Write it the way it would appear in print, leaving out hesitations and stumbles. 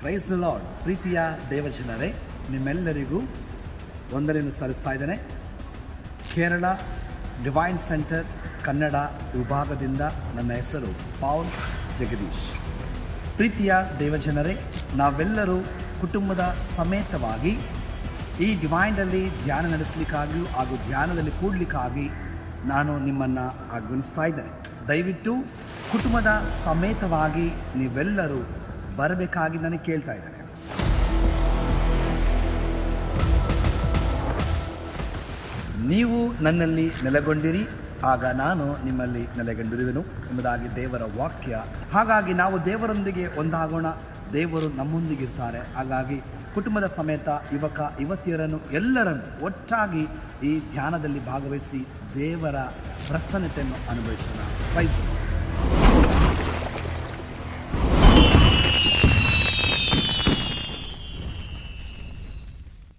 Price the lord. ಪ್ರೀತಿಯ ದೇವಜನರೇ, ನಿಮ್ಮೆಲ್ಲರಿಗೂ ವಂದನೆಯನ್ನು ಸಲ್ಲಿಸ್ತಾ ಇದ್ದೇನೆ. ಕೇರಳ ಡಿವೈನ್ ಸೆಂಟರ್ ಕನ್ನಡ ವಿಭಾಗದಿಂದ ನನ್ನ ಹೆಸರು ಪೌಲ್ ಜಗದೀಶ್. ಪ್ರೀತಿಯ ದೇವಜನರೇ, ನಾವೆಲ್ಲರೂ ಕುಟುಂಬದ ಸಮೇತವಾಗಿ ಈ ಡಿವೈನಲ್ಲಿ ಧ್ಯಾನ ನಡೆಸಲಿಕ್ಕಾಗಿಯೂ ಹಾಗೂ ಧ್ಯಾನದಲ್ಲಿ ಕೂಡಲಿಕ್ಕಾಗಿ ನಾನು ನಿಮ್ಮನ್ನು ಆಹ್ವಾನಿಸ್ತಾ ಇದ್ದೇನೆ. ದಯವಿಟ್ಟು ಕುಟುಂಬದ ಸಮೇತವಾಗಿ ನೀವೆಲ್ಲರೂ ಬರಬೇಕಾಗಿ ನನಗೆ ಕೇಳ್ತಾ ಇದ್ದೇನೆ. ನೀವು ನನ್ನಲ್ಲಿ ನೆಲೆಗೊಂಡಿರಿ, ಆಗ ನಾನು ನಿಮ್ಮಲ್ಲಿ ನೆಲೆಗೊಂಡಿರುವೆನು ಎಂಬುದಾಗಿ ದೇವರ ವಾಕ್ಯ. ಹಾಗಾಗಿ ನಾವು ದೇವರೊಂದಿಗೆ ಒಂದಾಗೋಣ, ದೇವರು ನಮ್ಮೊಂದಿಗಿರ್ತಾರೆ. ಹಾಗಾಗಿ ಕುಟುಂಬದ ಸಮೇತ ಯುವತಿಯರನ್ನು ಎಲ್ಲರನ್ನು ಒಟ್ಟಾಗಿ ಈ ಧ್ಯಾನದಲ್ಲಿ ಭಾಗವಹಿಸಿ ದೇವರ ಪ್ರಸನ್ನತೆಯನ್ನು ಅನುಭವಿಸೋಣ. ಪ್ರೈಸ್